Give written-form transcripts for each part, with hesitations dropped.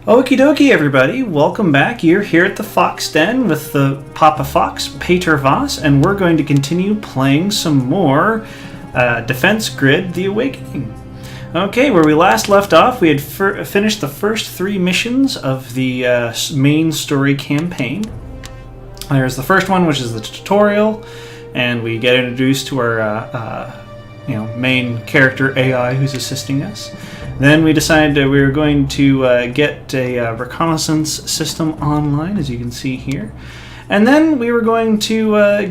Okie dokie, everybody. Welcome back. You're here at the Fox Den with the Papa Fox, Peter Voss, and we're going to continue playing some more Defense Grid: The Awakening. Okay, where we last left off, we had finished the first 3 missions of the main story campaign. There's the first one, which is the tutorial, and we get introduced to our main character AI who's assisting us. Then we decided we were going to get a reconnaissance system online, as you can see here, and then we were going to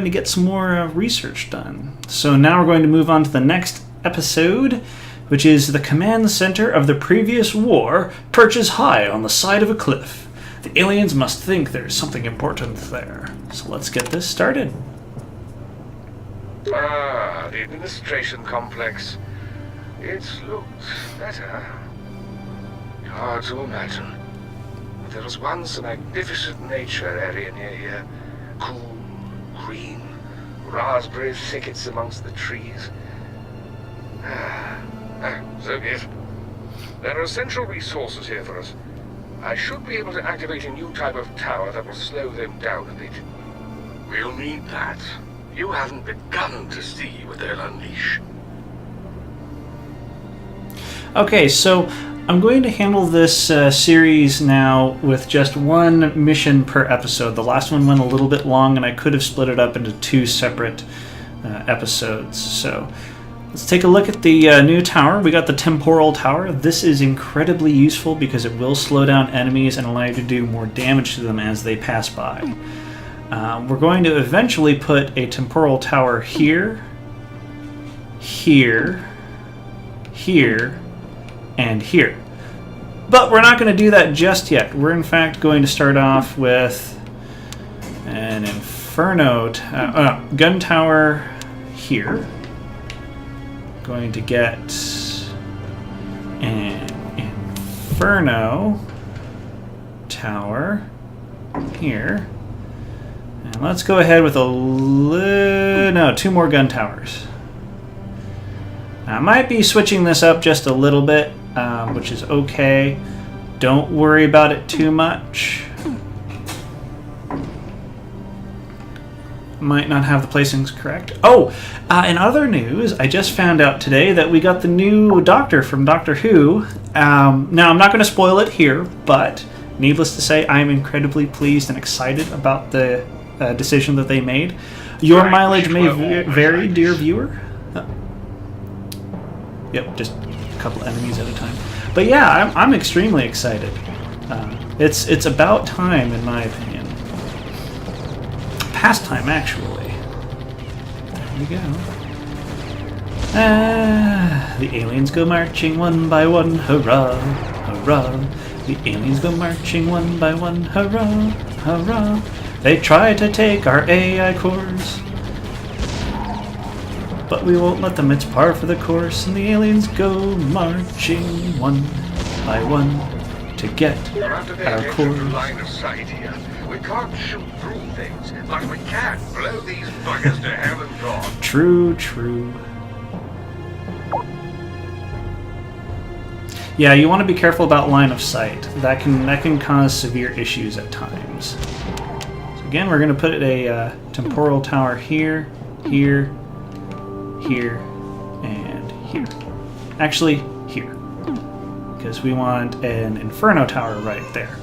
get some more research done. So now we're going to move on to the next episode, which is the command center of the previous war perches high on the side of a cliff. The aliens must think there's something important there. So let's get this started. Ah, the administration complex. It looks better. Hard to imagine. But there was once a magnificent nature area near here. Cool, green, raspberry thickets amongst the trees. So be it. There are essential resources here for us. I should be able to activate a new type of tower that will slow them down a bit. We'll need that. You haven't begun to see what they'll unleash. Okay, so I'm going to handle this series now with just one mission per episode. The last one went a little bit long, and I could have split it up into 2 separate episodes. So let's take a look at the new tower. We got the temporal tower. This is incredibly useful because it will slow down enemies and allow you to do more damage to them as they pass by. We're going to eventually put a temporal tower here, here, here, and here. But we're not going to do that just yet. We're in fact going to start off with an gun tower here. Going to get an inferno tower here. And let's go ahead with 2 more gun towers. I might be switching this up just a little bit, which is okay. Don't worry about it too much. Might not have the placings correct. In other news, I just found out today that we got the new Doctor from Doctor Who. Now, I'm not going to spoil it here, but needless to say, I'm incredibly pleased and excited about the decision that they made. Your mileage may vary, dear viewer. Yep, just a couple enemies at a time. But yeah, I'm extremely excited. It's about time, in my opinion. Past time, actually. There we go. The aliens go marching one by one, hurrah, hurrah. The aliens go marching one by one, hurrah, hurrah. They try to take our AI cores, but we won't let them. It's par for the course, and the aliens go marching one by one to get our cores. Line of sight here. We can't shoot through things, but we can blow these buggers to hell and gone. True, true. Yeah, you want to be careful about line of sight. That can cause severe issues at times. So again, we're going to put a temporal tower here, here, here, and here. Actually, here. Because we want an inferno tower right there.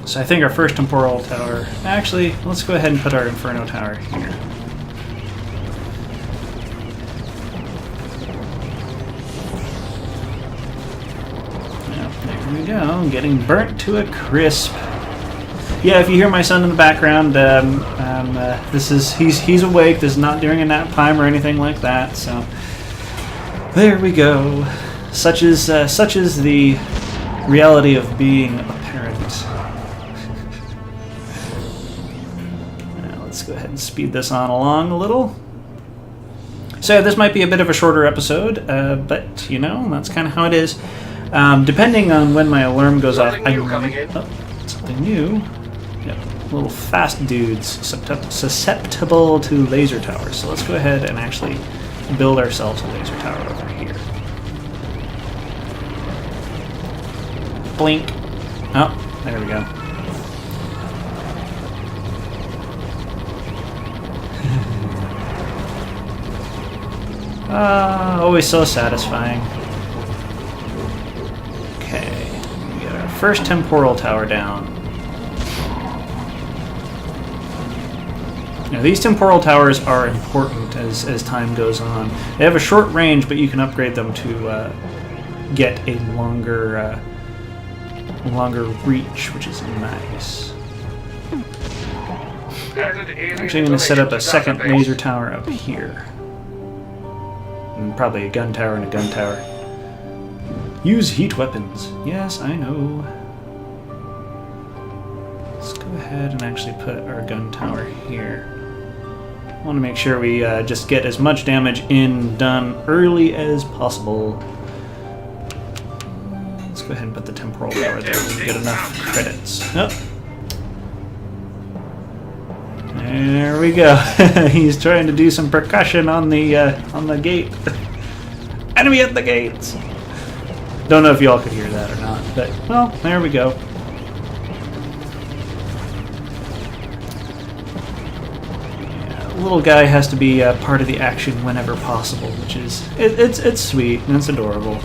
So I think our first temporal tower... Actually, let's go ahead and put our inferno tower here. Yep, there we go. Getting burnt to a crisp. Yeah, if you hear my son in the background, he's awake. This is not during a nap time or anything like that. So there we go. Such is the reality of being a parent. Now let's go ahead and speed this on along a little. So this might be a bit of a shorter episode, but that's kind of how it is. Depending on when my alarm goes off, something new. Yep, little fast dudes susceptible to laser towers. So let's go ahead and actually build ourselves a laser tower over here. Blink. Oh, there we go. Always so satisfying. Okay, we get our first temporal tower down. Now, these temporal towers are important as time goes on. They have a short range, but you can upgrade them to get a longer reach, which is nice. I'm actually going to set up a second laser tower up here. And probably a gun tower and a gun tower. Use heat weapons. Yes, I know. Let's go ahead and actually put our gun tower here. I want to make sure we just get as much damage done early as possible. Let's go ahead and put the temporal tower there so we get enough credits. Oh. There we go. He's trying to do some percussion on the gate. Enemy at the gates. Don't know if y'all could hear that or not, but well, there we go. Yeah, little guy has to be part of the action whenever possible, which is it's sweet and it's adorable.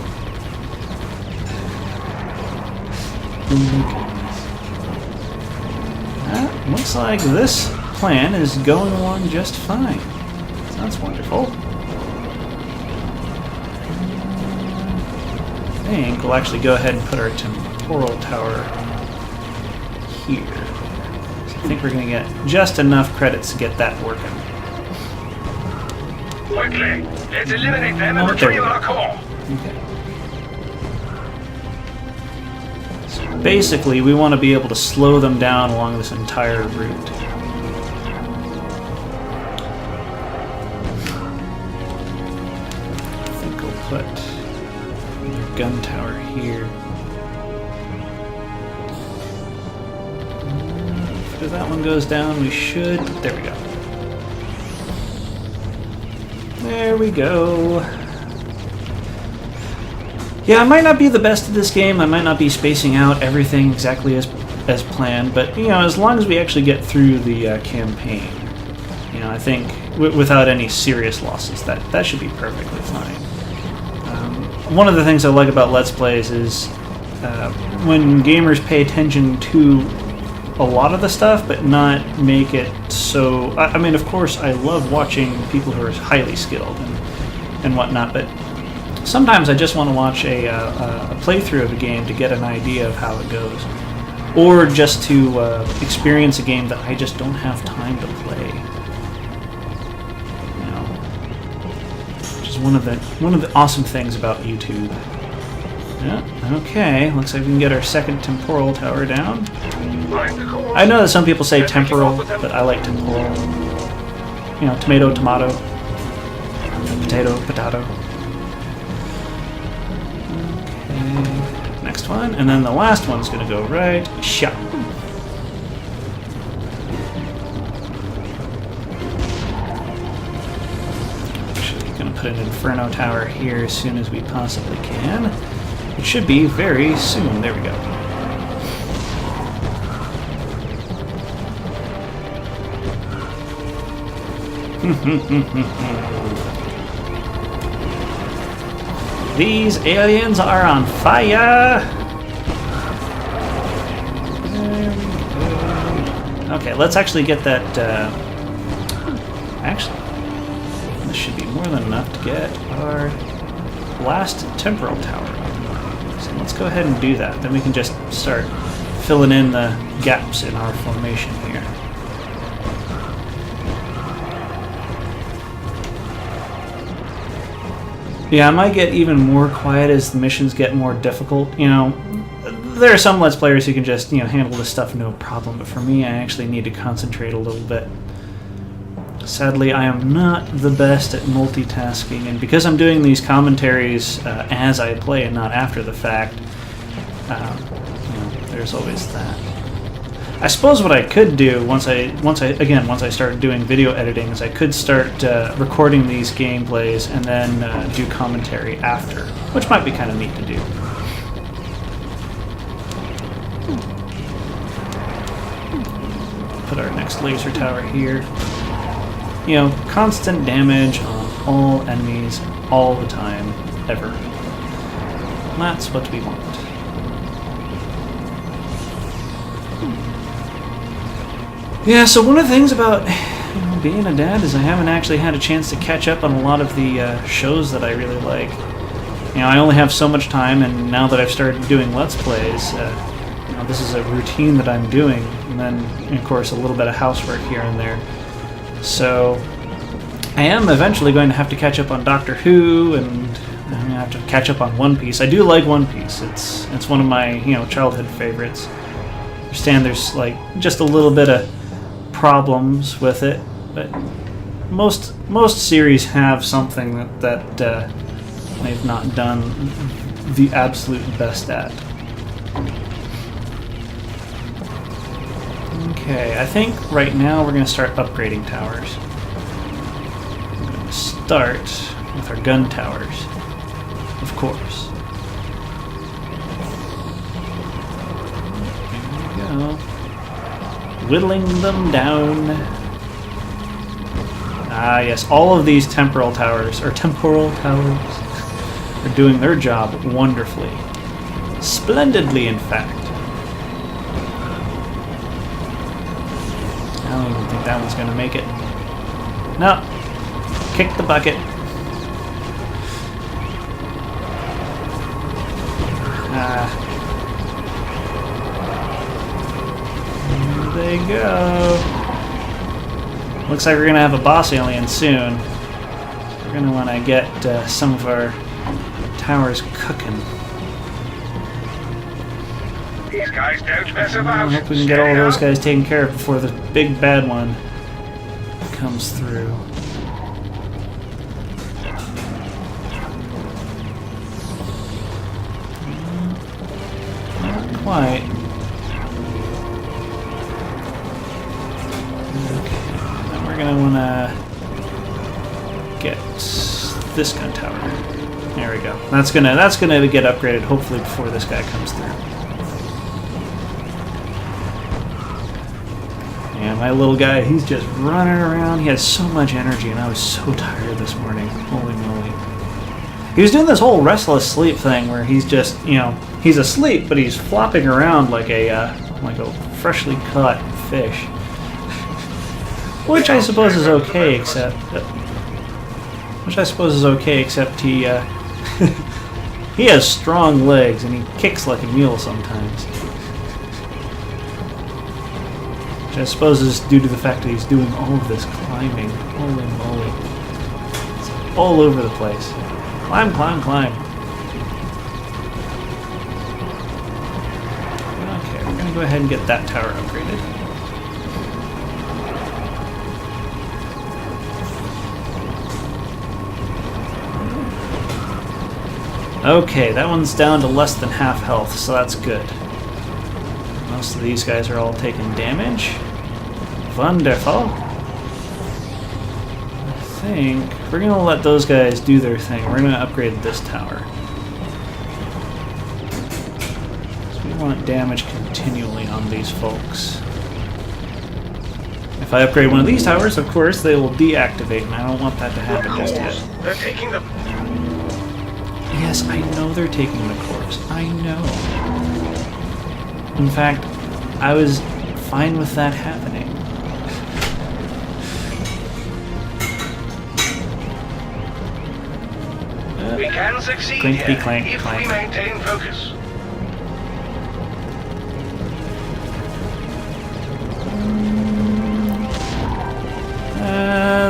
Looks like this plan is going along just fine. So that's wonderful. I think we'll actually go ahead and put our temporal tower here. So I think we're going to get just enough credits to get that working. Quickly, let's eliminate them and retrieve our core. Okay. So basically, we want to be able to slow them down along this entire route. Put the gun tower here. After that one goes down, we should... There we go. There we go. Yeah, I might not be the best at this game. I might not be spacing out everything exactly as planned, but, you know, as long as we actually get through the campaign, you know, I think without any serious losses, that should be perfectly fine. One of the things I like about Let's Plays is when gamers pay attention to a lot of the stuff, but not make it so... I mean, of course, I love watching people who are highly skilled and whatnot, but sometimes I just want to watch a playthrough of a game to get an idea of how it goes. Or just to experience a game that I just don't have time to play. One of the awesome things about YouTube. Yeah, okay, looks like we can get our second temporal tower down. I know that some people say temporal, but I like temporal. You know, tomato, tomato, potato, potato. Okay, next one, and then the last one's gonna go right. Shot. Put an Inferno Tower here as soon as we possibly can. It should be very soon. There we go. These aliens are on fire! There we go. Okay, let's actually get that... Actually... This should be more than enough to get our last temporal tower up. So let's go ahead and do that. Then we can just start filling in the gaps in our formation here. Yeah, I might get even more quiet as the missions get more difficult. You know, there are some Let's Players who can just, you know, handle this stuff no problem, but for me, I actually need to concentrate a little bit. Sadly, I am not the best at multitasking, and because I'm doing these commentaries as I play and not after the fact, you know, there's always that. I suppose what I could do once I start doing video editing is I could start recording these gameplays and then do commentary after, which might be kind of neat to do. put our next laser tower here. You know, constant damage on all enemies, all the time, ever. That's what we want. Yeah, so one of the things about being a dad is I haven't actually had a chance to catch up on a lot of the shows that I really like. You know, I only have so much time, and now that I've started doing Let's Plays, you know, this is a routine that I'm doing, and then, of course, a little bit of housework here and there. So, I am eventually going to have to catch up on Doctor Who, and I'm going to have to catch up on One Piece. I do like One Piece. It's one of my, you know, childhood favorites. I understand there's, like, just a little bit of problems with it, but most series have something that they've not done the absolute best at. Okay, I think right now we're going to start upgrading towers. We're going to start with our gun towers, of course. There we go. Whittling them down. Ah, yes, all of these temporal towers are doing their job wonderfully. Splendidly, in fact. I don't even think that one's going to make it. No. Kick the bucket. There they go. Looks like we're going to have a boss alien soon. We're going to want to get some of our towers cooking. These guys don't mess about. I hope we can get all those guys taken care of before the big bad one comes through. Not quite. Okay, then we're gonna wanna get this gun tower. There we go. That's gonna get upgraded hopefully before this guy comes through. Yeah, my little guy, he's just running around. He has so much energy, and I was so tired this morning. Holy moly. He was doing this whole restless sleep thing where he's just, you know, he's asleep, but he's flopping around like a freshly caught fish. Which I suppose is okay, except he, he has strong legs, and he kicks like a mule sometimes. Which I suppose is due to the fact that he's doing all of this climbing. Holy moly. It's all over the place. Climb, climb, climb. Okay, we're going to go ahead and get that tower upgraded. Okay, that one's down to less than half health, so that's good. Most of these guys are all taking damage. Wonderful. I think we're going to let those guys do their thing. We're going to upgrade this tower. So we want damage continually on these folks. If I upgrade one of these towers, of course, they will deactivate, and I don't want that to happen just yet. They're taking them. Yes, I know they're taking the course. I know. In fact, I was fine with that happening. We can succeed Clinkety here clank, if clank. we maintain focus.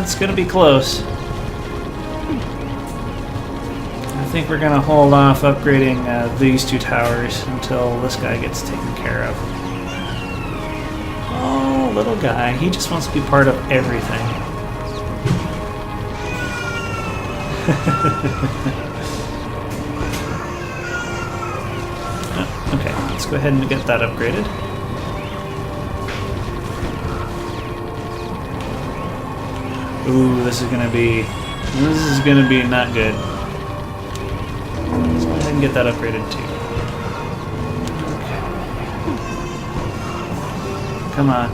It's gonna be close. I think we're gonna hold off upgrading these two towers until this guy gets taken care of. Oh, little guy. He just wants to be part of everything. Okay, let's go ahead and get that upgraded. Ooh, this is gonna be not good. Let's go ahead and get that upgraded too. Okay. Come on.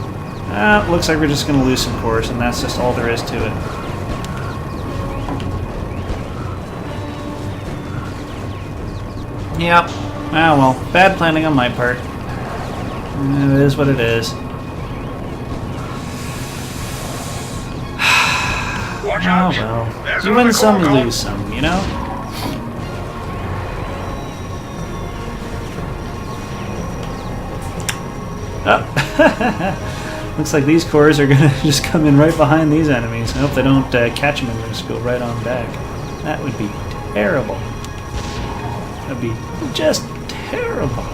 Looks like we're just going to lose some cores, and that's just all there is to it. Yep. Ah, well, bad planning on my part. It is what it is. Watch Oh out. well. There's You win another some, you core lose some, you know? Oh. Looks like these cores are gonna just come in right behind these enemies. I hope they don't catch them and just go right on back. That would be terrible. That'd be just terrible.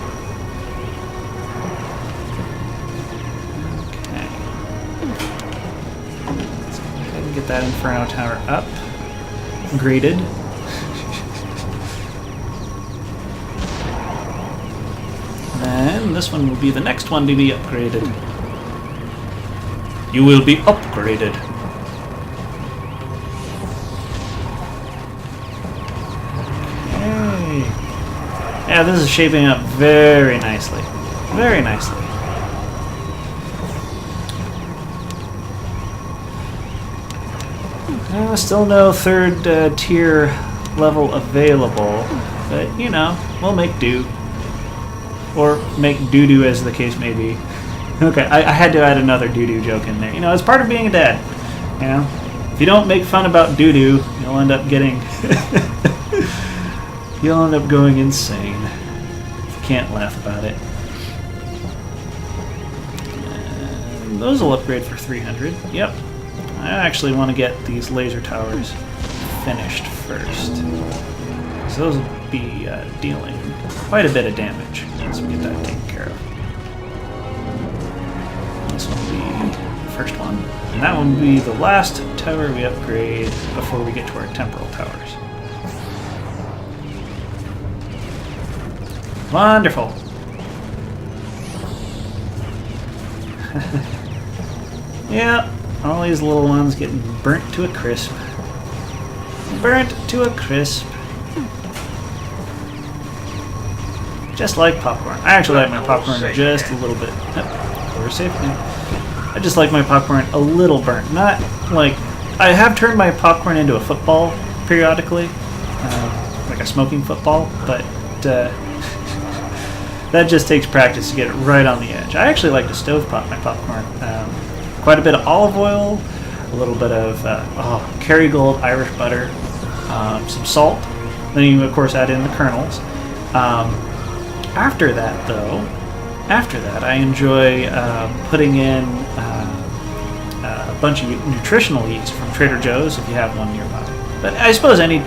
Okay. Let's go ahead and get that Inferno Tower up. Graded. And this one will be the next one to be upgraded. You will be upgraded. Okay. Yeah, this is shaping up very nicely. Very nicely. Still no third tier level available, but you know, we'll make do. Or make doo-doo, as the case may be. Okay, I had to add another doo-doo joke in there. You know, it's part of being a dad. You know, if you don't make fun about doo-doo, you'll end up getting... you'll end up going insane. If you can't laugh about it. And those will upgrade for 300. Yep. I actually want to get these laser towers finished first. So those will be dealing quite a bit of damage once we get that taken care of. This will be the first one. And that one will be the last tower we upgrade before we get to our temporal towers. Wonderful! Yeah, all these little ones getting burnt to a crisp. Burnt to a crisp. Just like popcorn. I actually like my popcorn just a little bit. Yep, we're safe now. I just like my popcorn a little burnt. Not like... I have turned my popcorn into a football periodically. Like a smoking football. But that just takes practice to get it right on the edge. I actually like to stove-pot my popcorn. Quite a bit of olive oil. A little bit of Kerrygold Irish butter. Some salt. Then you, of course, add in the kernels. After that, though, I enjoy putting in a bunch of nutritional yeast from Trader Joe's if you have one nearby. But I suppose any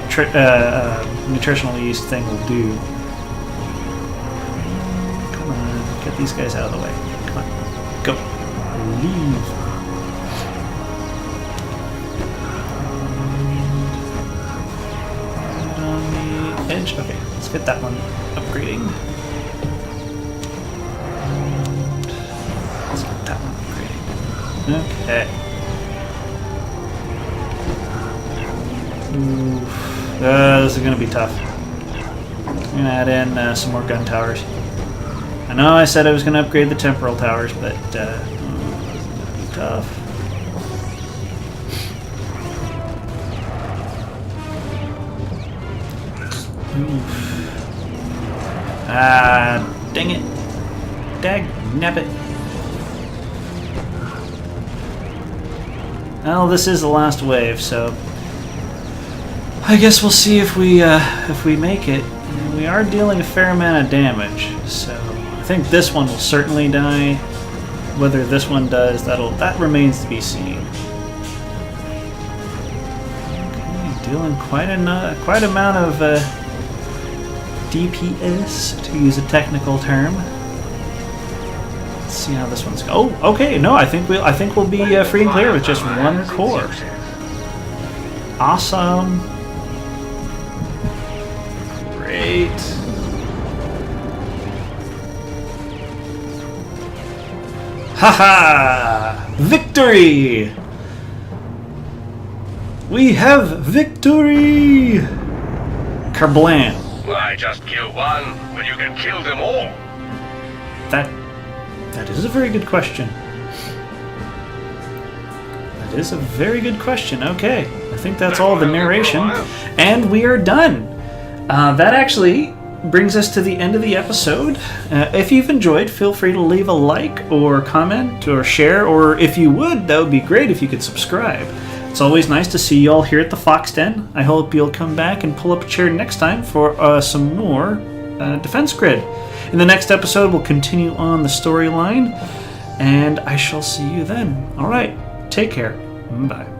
nutritional yeast thing will do. Come on, get these guys out of the way. Come on, go. Leave. Right on the edge. Okay, let's get that one upgrading. Okay. Oof. This is going to be tough. I'm going to add in some more gun towers. I know I said I was going to upgrade the temporal towers, but this is going to be tough. Oof. Ah, dang it. Dag nabbit. Well, this is the last wave, so I guess we'll see if we make it. We are dealing a fair amount of damage, so I think this one will certainly die. Whether this one does, that remains to be seen. Okay, dealing quite amount of DPS, to use a technical term. Let's see how this one's going. Oh, okay. No, I think we'll be free and clear with just one core. Awesome. Great. Haha! Victory! We have victory! Kerblam! Why just kill one when you can kill them all? That is a very good question. That is a very good question. Okay, I think that's all the narration. And we are done. That actually brings us to the end of the episode. If you've enjoyed, feel free to leave a like or comment or share, or if you would, that would be great if you could subscribe. It's always nice to see you all here at the Fox Den. I hope you'll come back and pull up a chair next time for some more Defense Grid. In the next episode, we'll continue on the storyline, and I shall see you then. All right, take care. Bye.